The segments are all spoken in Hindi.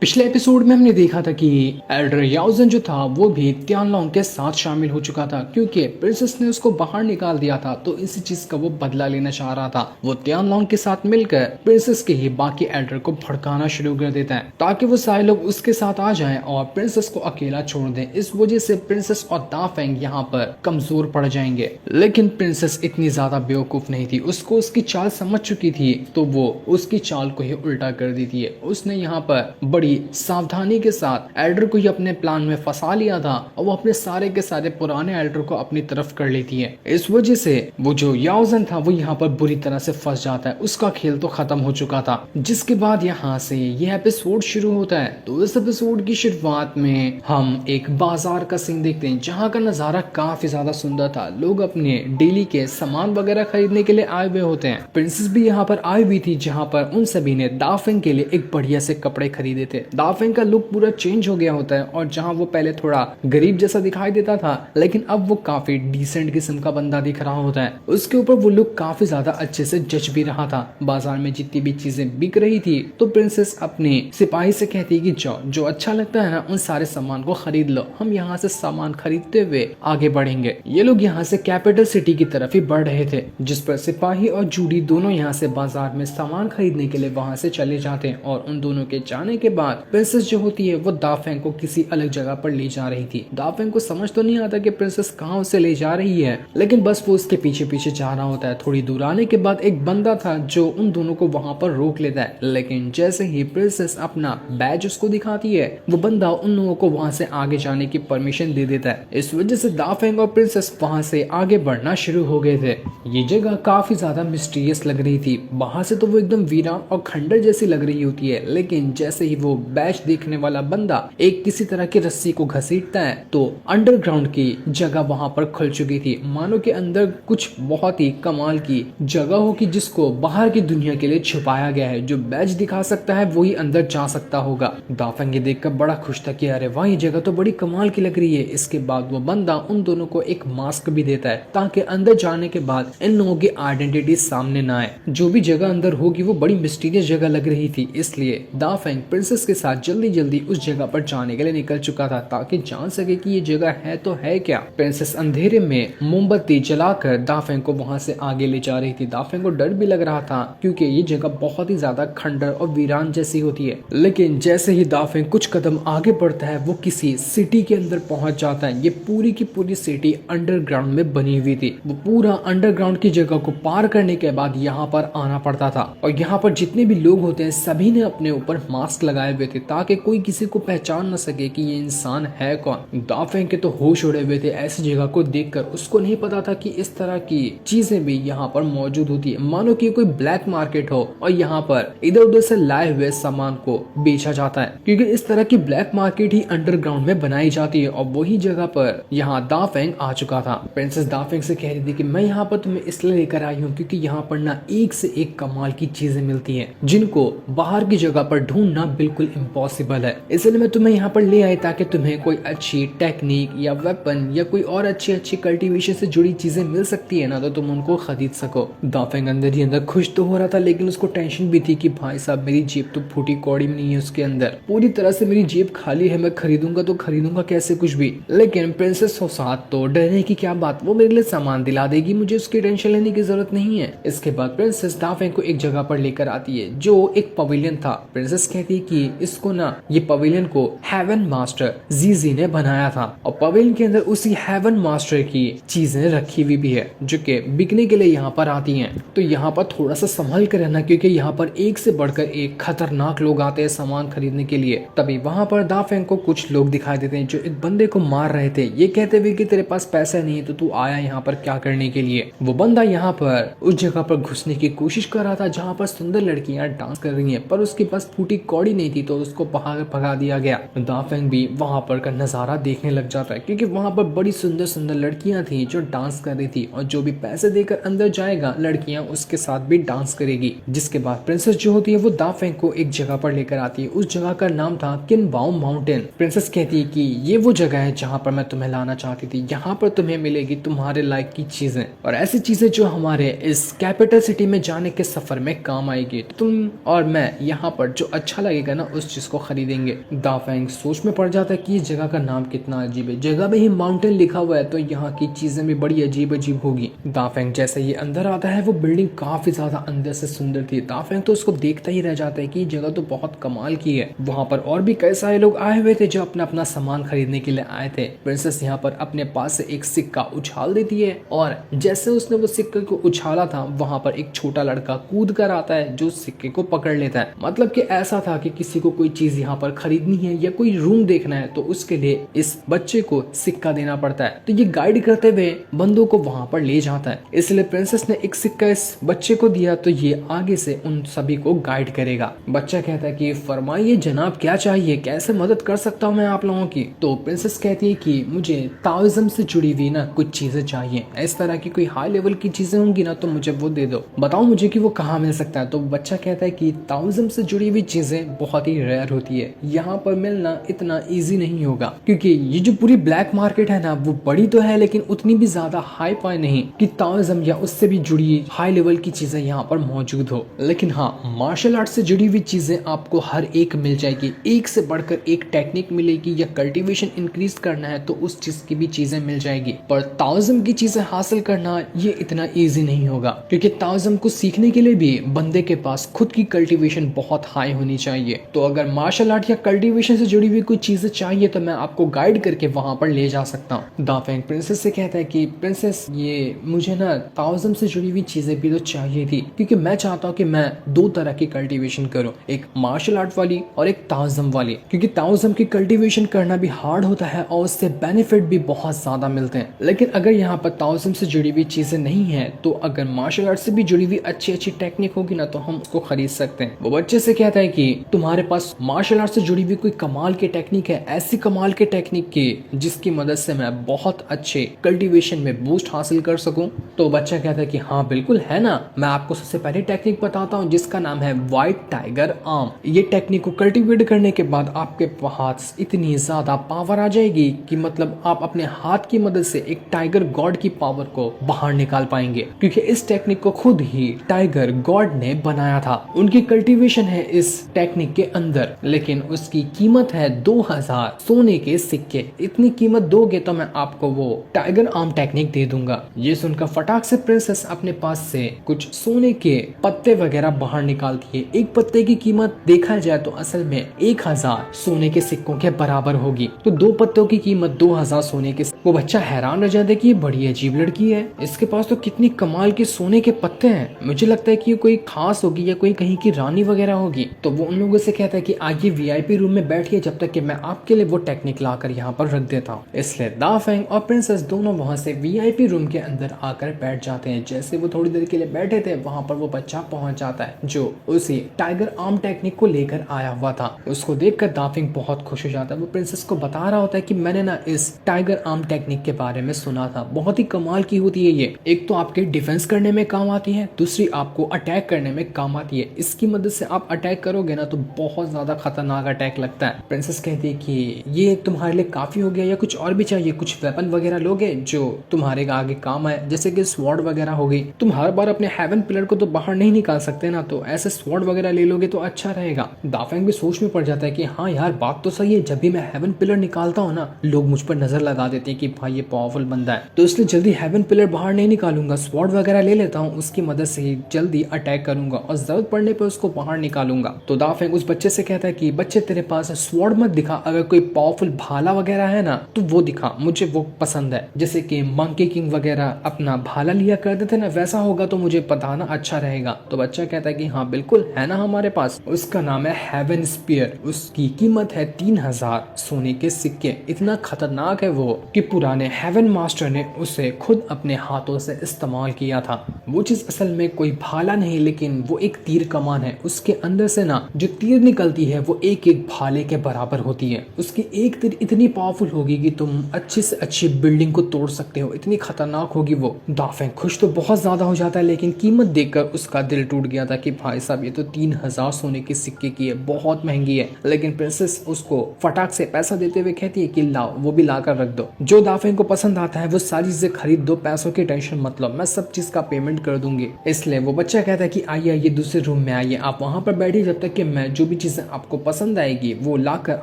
पिछले एपिसोड में हमने देखा था कि एल्डर याओजन जो था वो भी तियानलोंग के साथ शामिल हो चुका था क्योंकि प्रिंसेस ने उसको बाहर निकाल दिया था। तो इसी चीज का वो बदला लेना चाह रहा था। वो तियानलोंग के साथ मिलकर प्रिंसेस के ही बाकी एल्डर को भड़काना शुरू कर देता है ताकि वो सारे लोग उसके साथ आ जाएं और प्रिंसेस को अकेला छोड़ दें। इस वजह से प्रिंसेस और दाफेंग यहाँ पर कमजोर पड़ जाएंगे। लेकिन प्रिंसेस इतनी ज्यादा बेवकूफ नहीं थी, उसको उसकी चाल समझ चुकी थी तो वो उसकी चाल को ही उल्टा कर देती है। उसने यहाँ पर बड़ी सावधानी के साथ एल्डर को ही अपने प्लान में फंसा लिया था और वो अपने सारे के सारे पुराने एल्डर को अपनी तरफ कर लेती है। इस वजह से वो जो याओजन था वो यहाँ पर बुरी तरह से फंस जाता है। उसका खेल तो खत्म हो चुका था। जिसके बाद यहाँ से ये एपिसोड शुरू होता है। तो इस एपिसोड की शुरुआत में हम एक बाजार का सीन देखते हैं जहाँ का नजारा काफी ज्यादा सुंदर था। लोग अपने डेली के सामान वगैरह खरीदने के लिए आए हुए होते हैं। प्रिंसेस भी यहाँ पर आई हुई थी जहाँ पर उन सभी ने दाफिंग के लिए एक बढ़िया से कपड़े खरीदे थे। दाफिंग का लुक पूरा चेंज हो गया होता है और जहां वो पहले थोड़ा गरीब जैसा दिखाई देता था लेकिन अब वो काफी डिसेंट किस्म का बंदा दिख रहा होता है। उसके ऊपर वो लुक काफी ज्यादा अच्छे से जच भी रहा था। बाजार में जितनी भी चीजें बिक रही थी तो प्रिंसेस अपने सिपाही से कहती कि जाओ, जो अच्छा लगता है ना उन सारे सामान को खरीद लो, हम यहाँ से सामान खरीदते हुए आगे बढ़ेंगे। ये लोग यहाँ से कैपिटल सिटी की तरफ ही बढ़ रहे थे, जिस पर सिपाही और जूडी दोनों यहाँ से बाजार में सामान खरीदने के लिए वहां से चले जाते हैं। और उन दोनों के जाने के बाद प्रिंसेस जो होती है वो दाफेंग को किसी अलग जगह पर ले जा रही थी। दाफेंग को समझ तो नहीं आता कि प्रिंसेस कहाँ उसे ले जा रही है, लेकिन बस वो उसके पीछे पीछे जा रहा होता है। थोड़ी दूर आने के बाद एक बंदा था जो उन दोनों को वहां पर रोक लेता है, लेकिन जैसे ही प्रिंसेस अपना बैज उसको दिखाती है वो बंदा उन लोगों को वहां से आगे जाने की परमिशन दे देता है। इस वजह से दाफेंग और प्रिंसेस वहां से आगे बढ़ना शुरू हो गए थे। ये जगह काफी ज्यादा मिस्टीरियस लग रही थी। बाहर से तो वो एकदम वीरान और खंडर जैसी लग रही होती है, लेकिन जैसे ही वो बैच देखने वाला बंदा एक किसी तरह की रस्सी को घसीटता है तो अंडरग्राउंड की जगह वहां पर खुल चुकी थी। मानो के अंदर कुछ बहुत ही कमाल की जगह हो कि जिसको बाहर की दुनिया के लिए छुपाया गया है। जो बैच दिखा सकता है वही अंदर जा सकता होगा। दाफेंग ये देखकर बड़ा खुश था कि अरे वाह, ये जगह तो बड़ी कमाल की लग रही है। इसके बाद वो बंदा उन दोनों को एक मास्क भी देता है ताकि अंदर जाने के बाद इन लोगों की आइडेंटिटी सामने ना आए। जो भी जगह अंदर होगी वो बड़ी मिस्टीरियस जगह लग रही थी, इसलिए दाफेंग प्रिंसेस के साथ जल्दी जल्दी उस जगह पर जाने के लिए निकल चुका था ताकि जान सके कि ये जगह है तो है क्या। प्रिंसेस अंधेरे में मोमबत्ती जलाकर दाफेंग को वहां से आगे ले जा रही थी। दाफेंग को डर भी लग रहा था क्योंकि ये जगह बहुत ही ज्यादा खंडर और वीरान जैसी होती है। लेकिन जैसे ही दाफेंग कुछ कदम आगे बढ़ता है वो किसी सिटी के अंदर पहुंच जाता है। ये पूरी की पूरी सिटी अंडरग्राउंड में बनी हुई थी। वो पूरा अंडरग्राउंड की जगह को पार करने के बाद यहाँ पर आना पड़ता था और यहाँ पर जितने भी लोग होते हैं सभी ने अपने ऊपर मास्क लगाए हुए थे ताकि कोई किसी को पहचान न सके कि ये इंसान है कौन। दाफेंग के तो होश उड़े हुए थे ऐसी जगह को देखकर। उसको नहीं पता था कि इस तरह की चीजें भी यहाँ पर मौजूद होती है, मानो कि कोई ब्लैक मार्केट हो और यहाँ पर इधर उधर से लाए हुए सामान को बेचा जाता है, क्योंकि इस तरह की ब्लैक मार्केट ही अंडरग्राउंड में बनाई जाती है। और वही जगह पर यहाँ दाफेंग आ चुका था। प्रिंसेस दाफेंग से कह रही थी कि मैं यहाँ पर तुम्हें इसलिए लेकर आई हूँ क्योंकि यहाँ पर ना एक से एक कमाल की चीजें मिलती है जिनको बाहर की जगह पर ढूंढना बिल्कुल इम्पॉसिबल है। इसलिए मैं तुम्हें यहाँ पर ले आई ताकि तुम्हें कोई अच्छी टेक्निक या वेपन या कोई और अच्छी अच्छी कल्टीवेशन से जुड़ी चीजें मिल सकती है ना, तो तुम उनको खरीद सको। दाफेंग अंदर ही अंदर खुश तो हो रहा था, लेकिन उसको टेंशन भी थी कि भाई साहब मेरी जेब तो फूटी कौड़ी में नहीं है, उसके अंदर पूरी तरह से मेरी जेब खाली है। मैं खरीदूंगा तो खरीदूंगा कैसे कुछ भी। लेकिन प्रिंसेस हो साथ तो डरने की क्या बात, वो मेरे लिए सामान दिला देगी, मुझे उसकी टेंशन लेने की जरूरत नहीं है। इसके बाद प्रिंसेस दाफेंग को एक जगह पर लेकर आती है जो एक पवेलियन था। प्रिंसेस कहती है कि इसको ना, ये पवेलियन को हेवन मास्टर जीजी ने बनाया था और पवेलियन के अंदर उसी हेवन मास्टर की चीजें रखी हुई भी है जो कि बिकने के लिए यहाँ पर आती हैं। तो यहाँ पर थोड़ा सा संभल कर रहना क्योंकि यहाँ पर एक से बढ़कर एक खतरनाक लोग आते हैं सामान खरीदने के लिए। तभी वहाँ पर दाफेंग को कुछ लोग दिखाई देते हैं जो एक बंदे को मार रहे थे। ये कहते हुए कि तेरे पास पैसा नहीं है तो तू आया यहाँ पर क्या करने के लिए। वो बंदा यहाँ पर उस जगह पर घुसने की कोशिश कर रहा था जहाँ पर सुंदर लड़कियां डांस कर रही हैं, पर उसके पास फूटी कौड़ी नहीं थी तो उसको भगा दिया गया। दाफेंग भी वहां पर का नजारा देखने लग जाता है क्योंकि वहां पर बड़ी सुंदर सुंदर लड़कियां थी जो डांस कर रही थी और जो भी पैसे देकर अंदर जाएगा लड़कियां उसके साथ भी डांस करेगी। जिसके बाद प्रिंसेस जो होती है वो दाफेंग को एक जगह पर लेकर आती है। उस जगह का नाम था किनबाओ माउंटेन। प्रिंसेस कहती है कि ये वो जगह है जहाँ पर मैं तुम्हें लाना चाहती थी। यहाँ पर तुम्हें मिलेगी तुम्हारे लायक की चीजें और ऐसी चीजें जो हमारे इस कैपिटल सिटी में जाने के सफर में काम आएगी। तुम और मैं यहाँ पर जो अच्छा लगेगा ना उस चीज को खरीदेंगे। दाफेंग सोच में पड़ जाता है कि इस जगह का नाम कितना अजीब है, जगह में ही माउंटेन लिखा हुआ है तो यहाँ की चीजें भी बड़ी अजीब अजीब होगी। दाफेंग जैसे ये अंदर आता है वो बिल्डिंग काफी ज्यादा अंदर से सुंदर थी। दाफेंग तो उसको देखता ही रह जाता है कि जगह तो बहुत कमाल की है। वहाँ पर और भी कई सारे लोग आए हुए थे जो अपना अपना सामान खरीदने के लिए आए थे। प्रिंसेस यहाँ पर अपने पास से एक सिक्का उछाल देती है और जैसे उसने वो सिक्के को उछाला था वहाँ पर एक छोटा लड़का कूद कर आता है जो सिक्के को पकड़ लेता है। मतलब कि ऐसा था कि किसी को कोई चीज यहाँ पर खरीदनी है या कोई रूम देखना है तो उसके लिए इस बच्चे को सिक्का देना पड़ता है। तो ये गाइड करते हुए बंदों को वहाँ पर ले जाता है। इसलिए प्रिंसेस ने एक सिक्का इस बच्चे को दिया तो ये आगे से उन सभी को गाइड करेगा। बच्चा कहता है कि फरमाइए जनाब क्या चाहिए, कैसे मदद कर सकता हूँ मैं आप लोगों की। तो प्रिंसेस कहती है कि मुझे ताओइज्म से जुड़ी हुई ना कुछ चीजें चाहिए, इस तरह की कोई हाई लेवल की चीजें होंगी ना तो मुझे वो दे दो, बताओ मुझे कि वो कहाँ मिल सकता है। तो बच्चा कहता है कि ताओइज्म से जुड़ी हुई चीजें बहुत ही रेयर होती है, यहाँ पर मिलना इतना ईजी नहीं होगा क्योंकि ये जो पूरी ब्लैक मार्केट है ना वो बड़ी तो है लेकिन उतनी भी ज्यादा हाई फाई नहीं कि ताओइज्म या उससे भी जुड़ी हाई लेवल की चीजें यहाँ पर मौजूद हो। लेकिन हाँ, मार्शल आर्ट से जुड़ी हुई चीजें आपको हर एक मिल जाएगी, एक से बढ़कर एक टेक्निक मिलेगी। या कल्टीवेशन इंक्रीज करना है तो उस चीज की भी चीजें मिल जाएगी। पर ताओइज्म की चीजें हासिल करना ये इतना ईजी नहीं होगा क्योंकि ताओइज्म को सीखने के लिए भी बंदे के पास खुद की कल्टीवेशन बहुत हाई होनी चाहिए। तो अगर मार्शल आर्ट या कल्टीवेशन से जुड़ी हुई कोई चीजें चाहिए तो मैं आपको गाइड करके वहां पर ले जा सकता हूँ। दाफेंग प्रिंसेस से कहता है कि प्रिंसेस ये मुझे ना ताओइज्म से जुड़ी हुई चीजें भी तो चाहिए थी क्योंकि मैं चाहता हूँ कि मैं दो तरह की कल्टीवेशन करूँ, एक मार्शल आर्ट वाली और एक ताओइज्म वाली, क्योंकि ताओइज्म की कल्टीवेशन करना भी हार्ड होता है और उससे बेनिफिट भी बहुत ज्यादा मिलते हैं। लेकिन अगर यहाँ पर ताओइज्म से जुड़ी हुई चीजें नहीं है तो अगर मार्शल आर्ट से भी जुड़ी हुई अच्छी अच्छी टेक्निक होगी ना तो हम उसको खरीद सकते हैं। वो बच्चे से कहता है कि तुम्हारे पास मार्शल आर्ट से जुड़ी हुई कोई कमाल की टेक्निक है, ऐसी कमाल की टेक्निक की जिसकी मदद से मैं बहुत अच्छे कल्टीवेशन में बूस्ट हासिल कर सकूं। तो बच्चा कहता है कि हाँ बिल्कुल है ना, मैं आपको सबसे पहले टेक्निक बताता हूँ जिसका नाम है व्हाइट टाइगर आर्म। ये टेक्निक को कल्टीवेट करने के बाद आपके पास इतनी ज्यादा पावर आ जाएगी कि मतलब आप अपने हाथ की मदद से एक टाइगर गॉड की पावर को बाहर निकाल पाएंगे क्योंकि इस टेक्निक को खुद ही टाइगर गॉड ने बनाया था। उनकी कल्टीवेशन है इस टेक्निक के अंदर, लेकिन उसकी कीमत है 2000 सोने के सिक्के। इतनी कीमत दोगे तो मैं आपको वो टाइगर आर्म टेक्निक दे दूंगा। ये सुनकर फटाक से प्रिंसेस अपने पास से कुछ सोने के पत्ते वगैरह बाहर निकालती है। एक पत्ते की कीमत देखा जाए तो असल में 1000 सोने के सिक्कों के बराबर होगी, तो दो पत्तों की कीमत 2000 सोने के। वो बच्चा हैरान रह जाता है कि ये बड़ी अजीब लड़की है, इसके पास तो कितनी कमाल के सोने के पत्ते हैं, मुझे लगता है कि ये कोई खास होगी या कोई कहीं की रानी वगैरह होगी। तो वो उन लोगों से कहता है कि आइए वीआईपी रूम में बैठिए जब तक कि मैं आपके लिए वो टेक्निक लाकर यहाँ पर रख देता हूँ। इसलिए दाफेंग और प्रिंसेस दोनों वहाँ से वीआईपी रूम के अंदर आकर बैठ जाते हैं। जैसे वो थोड़ी देर के लिए बैठे थे वहाँ पर वो बच्चा पहुंच जाता है जो उसी टाइगर आर्म टेक्निक को लेकर आया हुआ था। उसको देखकर दाफेंग बहुत खुश हो जाता है। वो प्रिंसेस को बता रहा होता है कि मैंने ना इस टाइगर आर्म टेक्निक के बारे में सुना था, बहुत ही कमाल की होती है ये। एक तो आपके डिफेंस करने में काम आती है, दूसरी आपको अटैक करने में काम आती है। इसकी मदद से आप अटैक करोगे ना तो बहुत ज्यादा खतरनाक अटैक लगता है। प्रिंसेस कहती है कि ये तुम्हारे लिए काफी हो गया या कुछ और भी चाहिए, कुछ वेपन वगैरह लोगे जो तुम्हारे आगे काम आए, जैसे कि स्वॉर्ड वगैरह हो गई। तुम हर बार अपने हेवन पिलर को तो बाहर नहीं निकाल सकते ना, तो ऐसे स्वॉर्ड वगैरह ले लोगे तो अच्छा रहेगा। दाफेंग भी सोच में पड़ जाता है कि हाँ यार बात तो सही है, जब भी मैं हेवन पिलर निकालता हूँ ना लोग मुझ पर नजर लगा देते हैं कि भाई ये पावरफुल बंदा है, तो इसलिए जल्दी हेवन पिलर बाहर नहीं निकालूंगा, स्वॉर्ड वगैरह ले लेता हूँ, उसकी मदद से ही जल्दी अटैक करूंगा और जरूरत पड़ने पर उसको बाहर निकालूंगा। तो दाफेंग उस बच्चे से कहता है कि बच्चे तेरे पास स्वॉर्ड मत दिखा, अगर कोई पावरफुल भाला वगैरह है ना तो वो दिखा, मुझे वो पसंद है, जैसे कि मंकी किंग वगैरह अपना भाला लिया करते थे ना, वैसा होगा तो मुझे बताना अच्छा रहेगा। तो बच्चा कहता है कि हाँ बिल्कुल है ना हमारे पास, उसका नाम है हेवन स्पीयर, उसकी कीमत है 3000 सोने के सिक्के। इतना खतरनाक है वो कि पुराने हेवन मास्टर ने उसे खुद अपने हाथों से इस्तेमाल किया था। वो चीज असल में कोई भाला नहीं लेकिन वो एक तीर कमान है, उसके अंदर से ना जो तीर निकलती है वो एक एक भाले के बराबर होती है। उसकी एक तीर इतनी पावरफुल होगी कि तुम अच्छी से अच्छी बिल्डिंग को तोड़ सकते हो, इतनी खतरनाक होगी वो। दाफेंग खुश तो बहुत ज्यादा हो जाता है लेकिन कीमत देखकर उसका दिल टूट गया था कि भाई साहब ये तो 3000 सोने के सिक्के की है, बहुत महंगी है। लेकिन प्रिंसेस उसको फटाक से पैसा देते हुए कहती है कि लाओ वो भी ला कर रख दो, जो दाफेंग को पसंद आता है वो सारी चीजें खरीद दो, पैसों की टेंशन मतलब, मैं सब चीज का पेमेंट कर दूंगी। इसलिए वो बच्चा कहता है कि आइए आइए दूसरे रूम में आइए, आप वहां पर बैठिए जब तक कि मैं जो भी चीजें आपको पसंद आएगी वो लाकर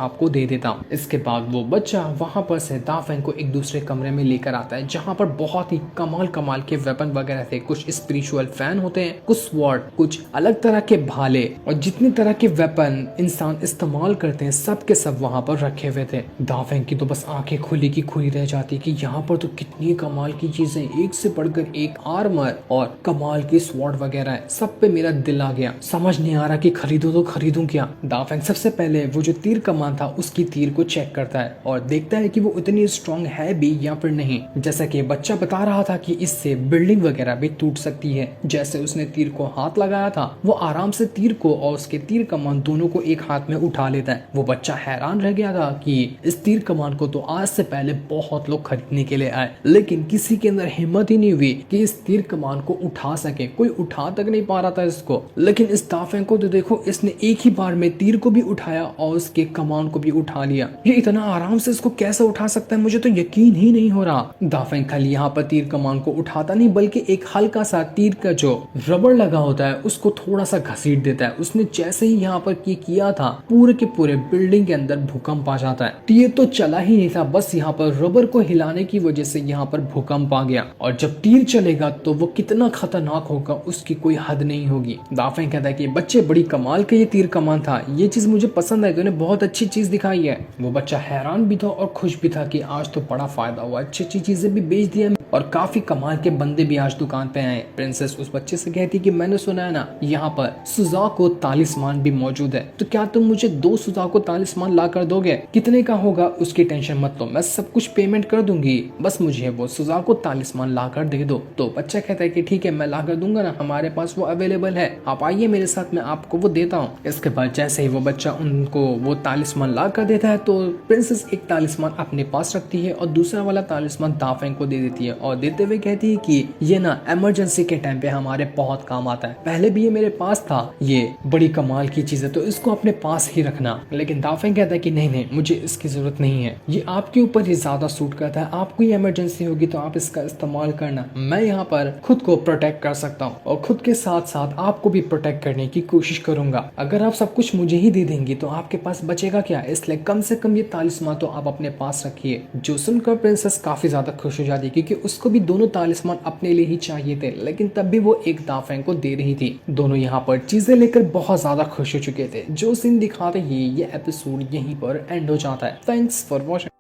आपको दे देता हूँ। इसके बाद वो बच्चा वहां पर से दाफेंग को एक दूसरे कमरे में लेकर आता है जहाँ पर बहुत ही कमाल कमाल के वेपन वगैरह थे। कुछ स्पिरिचुअल फैन होते हैं, कुछ स्वॉर्ड, कुछ अलग तरह के भाले और जितनी तरह के वेपन इंसान इस्तेमाल करते हैं सब के सब वहां पर रखे हुए थे। दाफेंग की तो बस आंखें खुली की खुली रह जाती कि यहाँ पर तो कितनी कमाल की चीजें, एक से बढ़कर एक आर्मर और कमाल की स्वॉर्ड वगैरह है। सब पे मेरा दिल आ गया, समझ नहीं आ रहा कि खरीदूं तो खरीदूं क्या। दाफेंग सबसे पहले वो जो तीर कमान था उसकी तीर को चेक करता है और देखता है कि वो उतनी स्ट्रॉन्ग है भी या फिर नहीं। जैसा कि बच्चा बता रहा था कि इससे बिल्डिंग वगैरह भी टूट सकती है। जैसे उसने तीर को हाथ लगाया था वो आराम से तीर को और उसके तीर कमान दोनों को एक हाथ में उठा लेता है। वो बच्चा हैरान रह गया था कि इस तीर कमान को तो आज से पहले बहुत लोग खरीदने के लिए आए, लेकिन किसी के अंदर हिम्मत ही नहीं हुई कि इस तीर कमान को उठा सके। कोई उठा तक नहीं पा रहा था इसको, लेकिन इस दाफेंग को तो देखो, इसने एक ही बार में तीर को भी उठाया और उसके कमान को भी उठा लिया। ये इतना आराम से इसको कैसे उठा सकता है, मुझे तो यकीन ही नहीं हो रहा। दाफेंग खाली यहाँ पर तीर कमान को उठाता नहीं बल्कि एक हल्का सा तीर का जो रबड़ लगा होता है उसको थोड़ा सा घसीट देता है। उसने जैसे ही यहाँ पर किया था पूरे के पूरे बिल्डिंग के अंदर भूकंप आ जाता है। तीर तो चला ही नहीं था, बस यहाँ पर रबर को हिलाने की वजह से यहाँ पर भूकंप आ गया। और जब तीर चलेगा तो वो कितना खतरनाक होगा उसकी कोई हद नहीं होगी। दाफेंग कहता है कि बच्चे बड़ी कमाल का ये तीर कमान था, ये चीज मुझे पसंद है, तूने बहुत अच्छी चीज दिखाई है। वो बच्चा हैरान भी था और खुश भी था कि आज तो बड़ा फायदा हुआ, अच्छी अच्छी चीजें भी बेच दिया और काफी कमाल के बंदे भी आज दुकान पे आए। प्रिंसेस उस बच्चे से कहती कि मैंने सुना है ना यहाँ पर सुजाको तालिस्मान भी मौजूद है, तो क्या तुम मुझे 2 सुजाको तालिस्मान ला कर दोगे? कितने का होगा उसकी टेंशन मत लो, मैं सब कुछ पेमेंट कर दूंगी, बस मुझे वो सुजाको तालिस्मान ला कर दे दो। तो बच्चा कहता है कि ठीक है मैं ला कर दूंगा ना, हमारे पास वो अवेलेबल है, आप आइए मेरे साथ, मैं आपको वो देता हूँ। इसके बाद जैसे ही वो बच्चा उनको वो तालिस्मान ला कर देता है तो प्रिंसेस एक तालिस्मान अपने पास रखती है और दूसरा वाला तालिस्मान दाफेंग को दे देती है और देते हुए कहती है कि ये ना इमरजेंसी के टाइम पे हमारे बहुत काम आता है, पहले भी ये मेरे पास था, ये बड़ी कमाल की चीज है तो इसको अपने पास ही रखना। लेकिन दाफेंग कहता है कि नहीं नहीं, मुझे इसकी जरूरत नहीं है, ये आपके ऊपर ही ज्यादा सूट करता है, आपको ये इमरजेंसी होगी तो आप इसका इस्तेमाल करना, मैं यहाँ पर खुद को प्रोटेक्ट कर सकता हूँ और खुद के साथ साथ आपको भी प्रोटेक्ट करने की कोशिश करूंगा। अगर आप सब कुछ मुझे ही दे देंगी तो आपके पास बचेगा क्या, इसलिए कम से कम ये तालिस्मान तो आप अपने पास रखिए। जो सुनकर प्रिंसेस काफी ज्यादा खुश हो जाती क्योंकि उसको भी दोनों तालिस्मान अपने लिए ही चाहिए थे, लेकिन तब भी वो एक दाफेंग को दे रही थी। दोनों यहाँ पर चीजें लेकर बहुत ज्यादा खुश हो चुके थे। जो सीन दिखाते ही ये एपिसोड यहीं पर एंड हो जाता है। Thanks for watching.